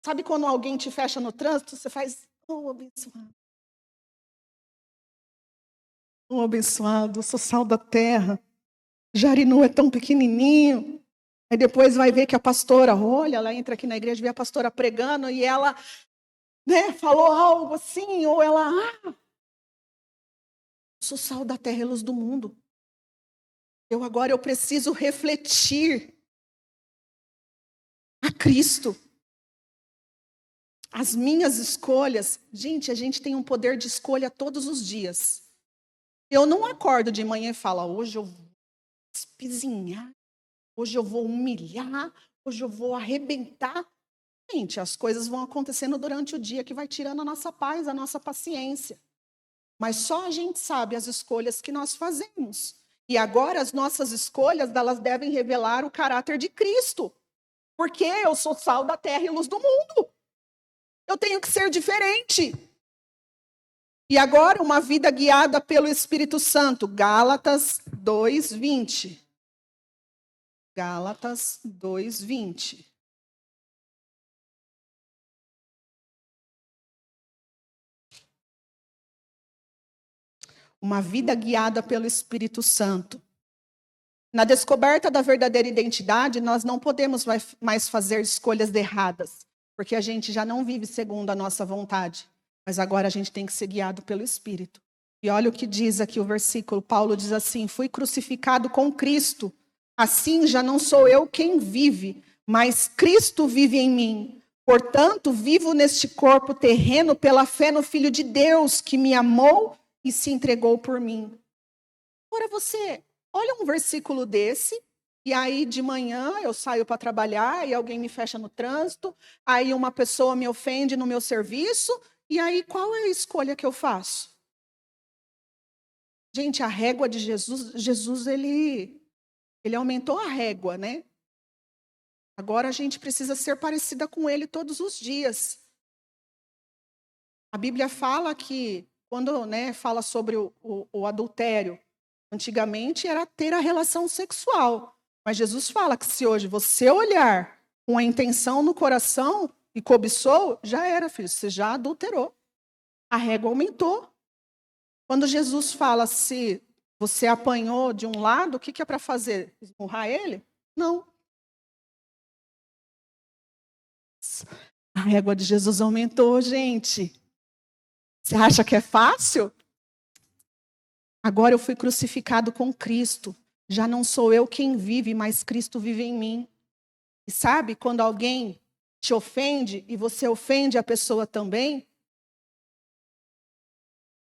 Sabe quando alguém te fecha no trânsito, você faz, oh, abençoado. Oh, abençoado, sou sal da terra. Jarinu é tão pequenininho. Aí depois vai ver que a pastora, olha, ela entra aqui na igreja, vê a pastora pregando e ela, né, falou algo assim, ou ela, sou sal da terra e luz do mundo. Agora eu preciso refletir a Cristo. As minhas escolhas, gente, a gente tem um poder de escolha todos os dias. Eu não acordo de manhã e falo, hoje eu vou espizinhar, hoje eu vou humilhar, hoje eu vou arrebentar. Gente, as coisas vão acontecendo durante o dia que vai tirando a nossa paz, a nossa paciência. Mas só a gente sabe as escolhas que nós fazemos. E agora as nossas escolhas, elas devem revelar o caráter de Cristo. Porque eu sou sal da terra e luz do mundo. Eu tenho que ser diferente. E agora, uma vida guiada pelo Espírito Santo. Gálatas 2:20. Gálatas 2:20. Uma vida guiada pelo Espírito Santo. Na descoberta da verdadeira identidade, nós não podemos mais fazer escolhas erradas, porque a gente já não vive segundo a nossa vontade. Mas agora a gente tem que ser guiado pelo Espírito. E olha o que diz aqui o versículo. Paulo diz assim, fui crucificado com Cristo. Assim já não sou eu quem vive, mas Cristo vive em mim. Portanto, vivo neste corpo terreno pela fé no Filho de Deus, que me amou e se entregou por mim. Agora você olha um versículo desse, e aí de manhã eu saio para trabalhar e alguém me fecha no trânsito, aí uma pessoa me ofende no meu serviço, e aí qual é a escolha que eu faço? Gente, a régua de Jesus ele aumentou a régua, né? Agora a gente precisa ser parecida com ele todos os dias. A Bíblia fala que, quando fala sobre o adultério, antigamente era ter a relação sexual. Mas Jesus fala que se hoje você olhar com a intenção no coração e cobiçou, já era, filho, você já adulterou. A régua aumentou. Quando Jesus fala se você apanhou de um lado, o que é para fazer? Esmurrar ele? Não. A régua de Jesus aumentou, gente. Você acha que é fácil? Agora eu fui crucificado com Cristo. Já não sou eu quem vive, mas Cristo vive em mim. E sabe, quando alguém te ofende e você ofende a pessoa também,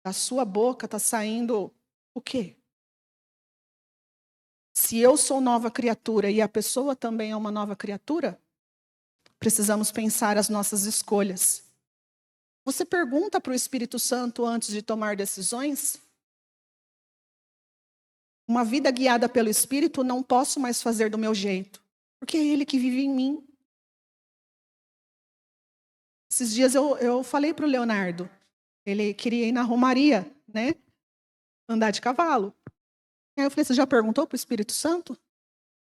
da sua boca está saindo o quê? Se eu sou nova criatura e a pessoa também é uma nova criatura, precisamos pensar as nossas escolhas. Você pergunta para o Espírito Santo antes de tomar decisões? Uma vida guiada pelo Espírito não posso mais fazer do meu jeito, porque é Ele que vive em mim. Esses dias eu falei para o Leonardo, ele queria ir na Romaria, né? Andar de cavalo. Aí eu falei, você já perguntou para o Espírito Santo?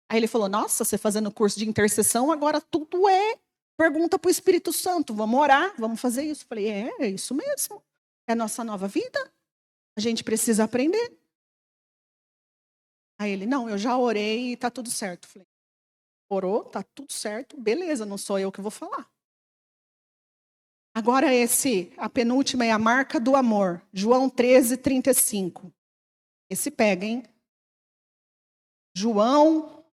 Aí ele falou, nossa, você fazendo curso de intercessão, agora tudo é pergunta para o Espírito Santo. Vamos orar, vamos fazer isso. Eu falei, é isso mesmo. É a nossa nova vida. A gente precisa aprender. Aí ele, não, eu já orei e está tudo certo. Falei, orou, está tudo certo, beleza, não sou eu que vou falar. Agora a penúltima é a marca do amor. João 13:35. Esse pega, hein? João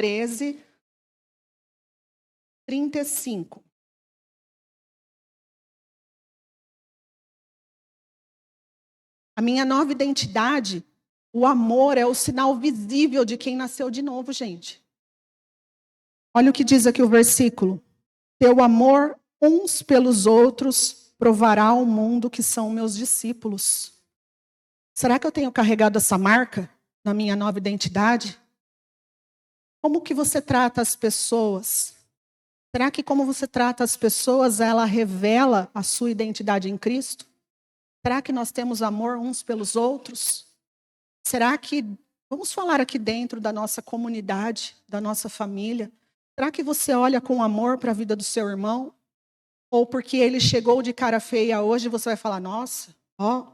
13:35. A minha nova identidade, o amor é o sinal visível de quem nasceu de novo, gente. Olha o que diz aqui o versículo. Teu amor uns pelos outros provará ao mundo que são meus discípulos. Será que eu tenho carregado essa marca na minha nova identidade? Como que você trata as pessoas? Será que como você trata as pessoas, ela revela a sua identidade em Cristo? Será que nós temos amor uns pelos outros? Será que, vamos falar aqui dentro da nossa comunidade, da nossa família, será que você olha com amor para a vida do seu irmão? Ou porque ele chegou de cara feia hoje, você vai falar, nossa, ó.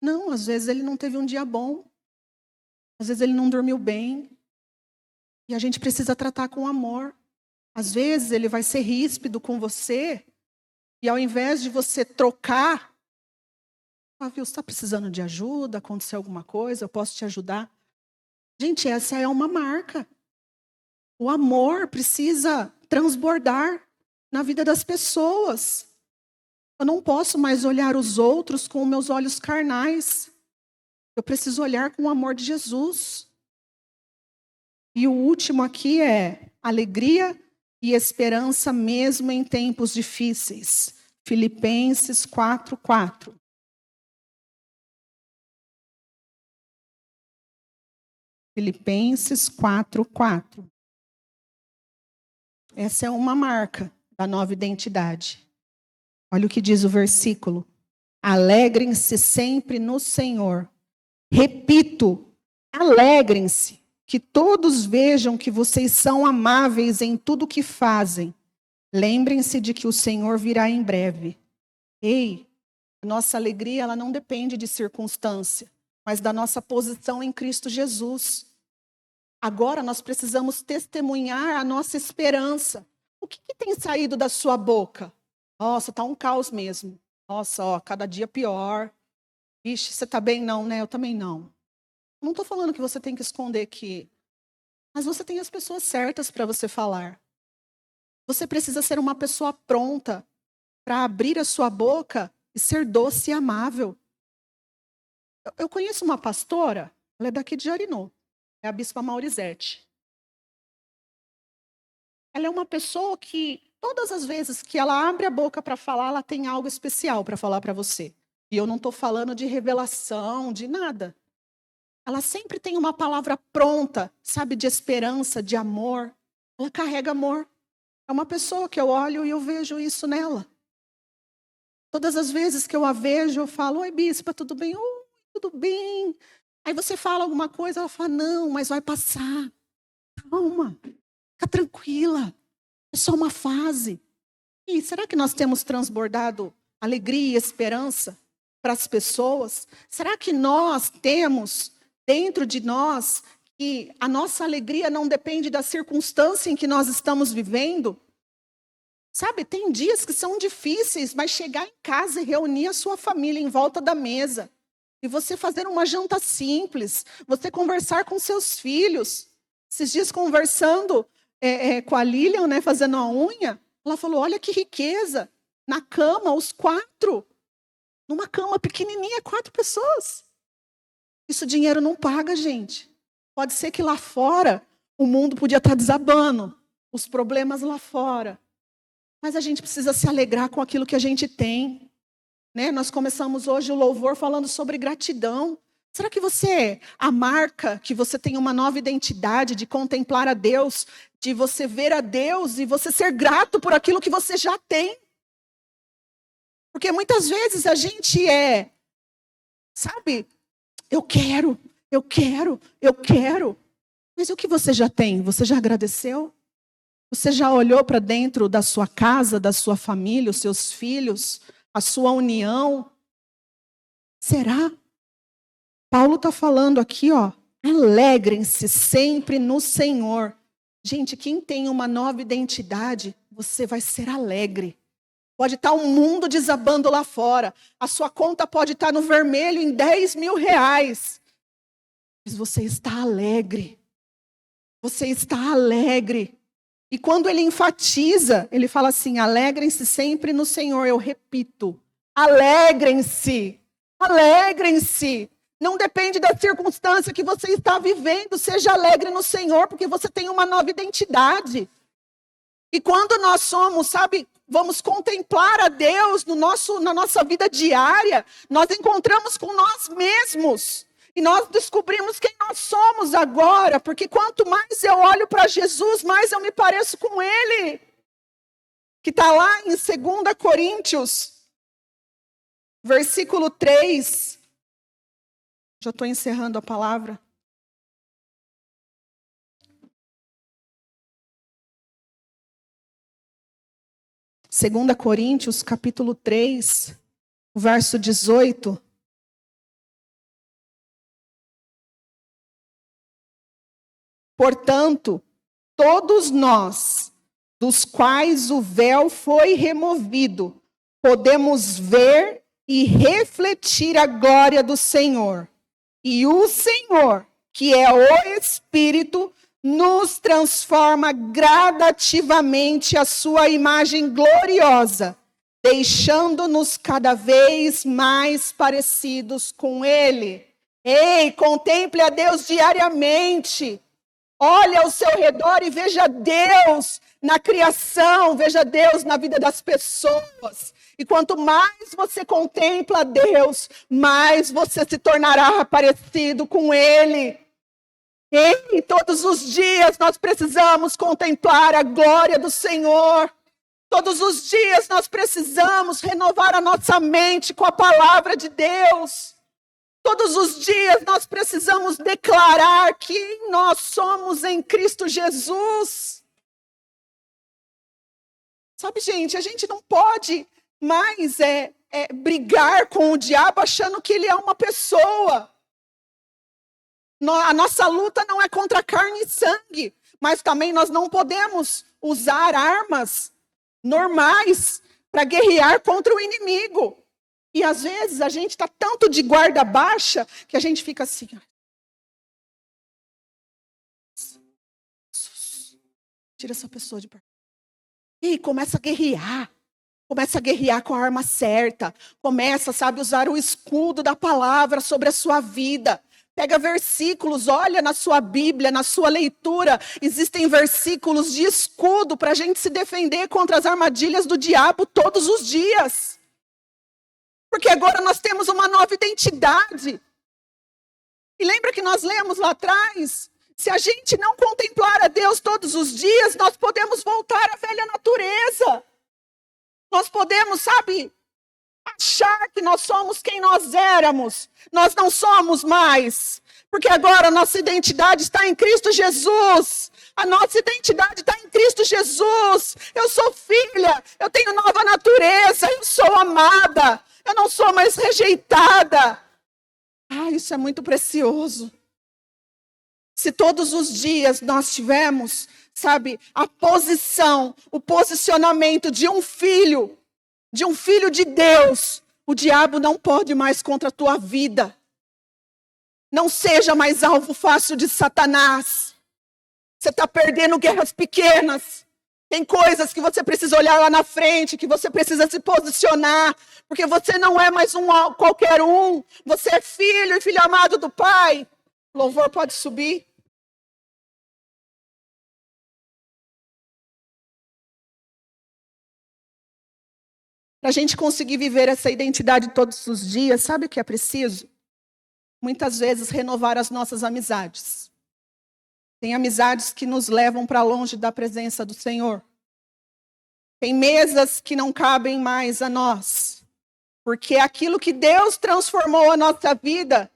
Não, às vezes ele não teve um dia bom. Às vezes ele não dormiu bem. E a gente precisa tratar com amor. Às vezes ele vai ser ríspido com você. E ao invés de você trocar, viu, você está precisando de ajuda? Aconteceu alguma coisa? Eu posso te ajudar? Gente, essa é uma marca. O amor precisa transbordar na vida das pessoas. Eu não posso mais olhar os outros com meus olhos carnais. Eu preciso olhar com o amor de Jesus. E o último aqui é alegria e esperança mesmo em tempos difíceis. Filipenses 4:4. Filipenses 4:4. Essa é uma marca da nova identidade. Olha o que diz o versículo. Alegrem-se sempre no Senhor. Repito, alegrem-se, que todos vejam que vocês são amáveis em tudo o que fazem. Lembrem-se de que o Senhor virá em breve. Ei, a nossa alegria ela não depende de circunstância, mas da nossa posição em Cristo Jesus. Agora nós precisamos testemunhar a nossa esperança. O que tem saído da sua boca? Nossa, está um caos mesmo. Nossa, ó, cada dia pior. Ixi, você está bem? Não, né? Eu também não. Não estou falando que você tem que esconder aqui. Mas você tem as pessoas certas para você falar. Você precisa ser uma pessoa pronta para abrir a sua boca e ser doce e amável. Eu conheço uma pastora, ela é daqui de Jarinu. É a Bispa Maurizete. Ela é uma pessoa que, todas as vezes que ela abre a boca para falar, ela tem algo especial para falar para você. E eu não estou falando de revelação, de nada. Ela sempre tem uma palavra pronta, sabe, de esperança, de amor. Ela carrega amor. É uma pessoa que eu olho e eu vejo isso nela. Todas as vezes que eu a vejo, eu falo, oi, Bispa, tudo bem? Oi, tudo bem. Aí você fala alguma coisa, ela fala, não, mas vai passar. Calma, fica tranquila. É só uma fase. E será que nós temos transbordado alegria e esperança para as pessoas? Será que nós temos dentro de nós que a nossa alegria não depende da circunstância em que nós estamos vivendo? Sabe, tem dias que são difíceis, mas chegar em casa e reunir a sua família em volta da mesa, e você fazer uma janta simples, você conversar com seus filhos. Esses dias conversando com a Lilian, né, fazendo a unha, ela falou, olha que riqueza, na cama, os 4, numa cama pequenininha, 4 pessoas. Isso dinheiro não paga, gente. Pode ser que lá fora o mundo podia estar desabando, os problemas lá fora. Mas a gente precisa se alegrar com aquilo que a gente tem. Né? Nós começamos hoje o louvor falando sobre gratidão. Será que a marca que você tem uma nova identidade de contemplar a Deus, de você ver a Deus e você ser grato por aquilo que você já tem? Porque muitas vezes a gente sabe, eu quero. Mas o que você já tem? Você já agradeceu? Você já olhou para dentro da sua casa, da sua família, os seus filhos, a sua união? Será? Paulo está falando aqui, ó, alegrem-se sempre no Senhor. Gente, quem tem uma nova identidade, você vai ser alegre. Pode estar um mundo desabando lá fora. A sua conta pode estar no vermelho em 10 mil reais. Mas você está alegre. Você está alegre. E quando ele enfatiza, ele fala assim, alegrem-se sempre no Senhor. Eu repito, alegrem-se. Alegrem-se. Não depende da circunstância que você está vivendo. Seja alegre no Senhor, porque você tem uma nova identidade. E quando nós somos, sabe, vamos contemplar a Deus na nossa vida diária, nós encontramos com nós mesmos. E nós descobrimos quem nós somos agora. Porque quanto mais eu olho para Jesus, mais eu me pareço com Ele. Que está lá em 2 Coríntios, versículo 3. Já estou encerrando a palavra. Segunda Coríntios, capítulo 3, verso 18. Portanto, todos nós, dos quais o véu foi removido, podemos ver e refletir a glória do Senhor. E o Senhor, que é o Espírito, nos transforma gradativamente à sua imagem gloriosa, deixando-nos cada vez mais parecidos com Ele. Ei, contemple a Deus diariamente. Olhe ao seu redor e veja Deus na criação, veja Deus na vida das pessoas. E quanto mais você contempla Deus, mais você se tornará parecido com Ele. E todos os dias nós precisamos contemplar a glória do Senhor. Todos os dias nós precisamos renovar a nossa mente com a palavra de Deus. Todos os dias nós precisamos declarar quem nós somos em Cristo Jesus. Sabe, gente, a gente não pode mais brigar com o diabo achando que ele é uma pessoa. A nossa luta não é contra carne e sangue, mas também nós não podemos usar armas normais para guerrear contra o inimigo. E às vezes a gente está tanto de guarda baixa que a gente fica assim. Tira essa pessoa de perto. E começa a guerrear. Começa a guerrear com a arma certa. Começa, sabe, usar o escudo da palavra sobre a sua vida. Pega versículos, olha na sua Bíblia, na sua leitura. Existem versículos de escudo para a gente se defender contra as armadilhas do diabo todos os dias. Porque agora nós temos uma nova identidade. E lembra que nós lemos lá atrás? Se a gente não contemplar a Deus todos os dias, nós podemos voltar à velha natureza. Nós podemos, sabe, achar que nós somos quem nós éramos. Nós não somos mais. Porque agora a nossa identidade está em Cristo Jesus. A nossa identidade está em Cristo Jesus. Eu sou filha, eu tenho nova natureza, eu sou amada. Eu não sou mais rejeitada. Isso é muito precioso. Se todos os dias nós tivermos, sabe, a posição, o posicionamento de um filho de Deus, o diabo não pode mais contra a tua vida. Não seja mais alvo fácil de Satanás. Você está perdendo guerras pequenas. Tem coisas que você precisa olhar lá na frente, que você precisa se posicionar, porque você não é mais qualquer um. Você é filho e filho amado do Pai. O louvor pode subir. Para a gente conseguir viver essa identidade todos os dias, sabe o que é preciso? Muitas vezes renovar as nossas amizades. Tem amizades que nos levam para longe da presença do Senhor. Tem mesas que não cabem mais a nós. Porque aquilo que Deus transformou a nossa vida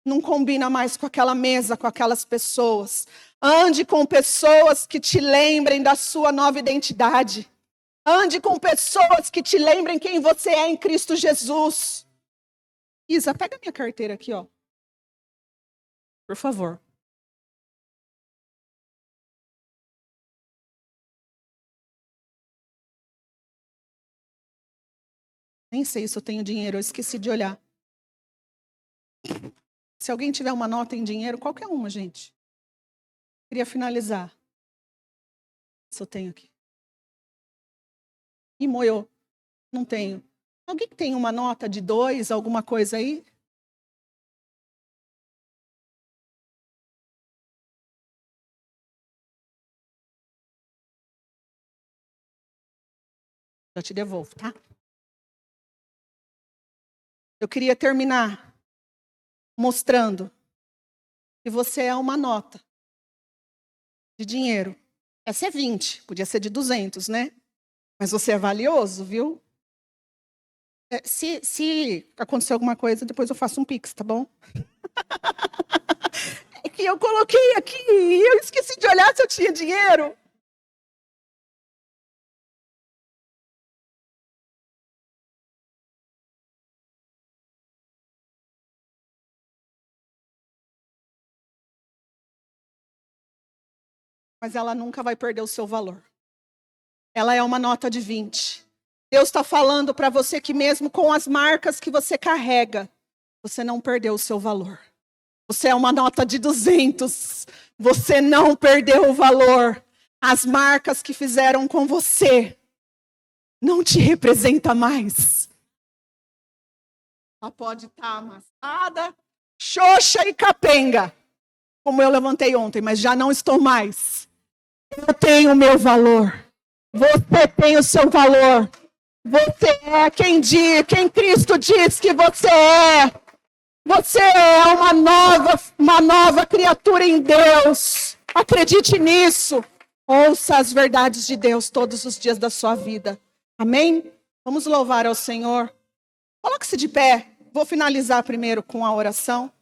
não combina mais com aquela mesa, com aquelas pessoas. Ande com pessoas que te lembrem da sua nova identidade. Ande com pessoas que te lembrem quem você é em Cristo Jesus. Isa, pega minha carteira aqui, ó. Por favor. Nem sei se eu tenho dinheiro, eu esqueci de olhar. Se alguém tiver uma nota em dinheiro, qualquer uma, gente. Queria finalizar. Se eu tenho aqui. Ih, moiou. Não tenho. Alguém que tem uma nota de 2, alguma coisa aí? Eu te devolvo, tá? Eu queria terminar mostrando que você é uma nota de dinheiro. Essa é 20, podia ser de 200, né? Mas você é valioso, viu? Se acontecer alguma coisa, depois eu faço um pix, tá bom? É que eu coloquei aqui e eu esqueci de olhar se eu tinha dinheiro. Mas ela nunca vai perder o seu valor. Ela é uma nota de 20. Deus está falando para você que mesmo com as marcas que você carrega, você não perdeu o seu valor. Você é uma nota de 200. Você não perdeu o valor. As marcas que fizeram com você não te representa mais. Ela pode estar amassada, xoxa e capenga, como eu levantei ontem, mas já não estou mais. Eu tenho o meu valor. Você tem o seu valor. Você é quem Cristo diz que você é. Você é uma nova criatura em Deus. Acredite nisso. Ouça as verdades de Deus todos os dias da sua vida. Amém? Vamos louvar ao Senhor. Coloque-se de pé. Vou finalizar primeiro com a oração.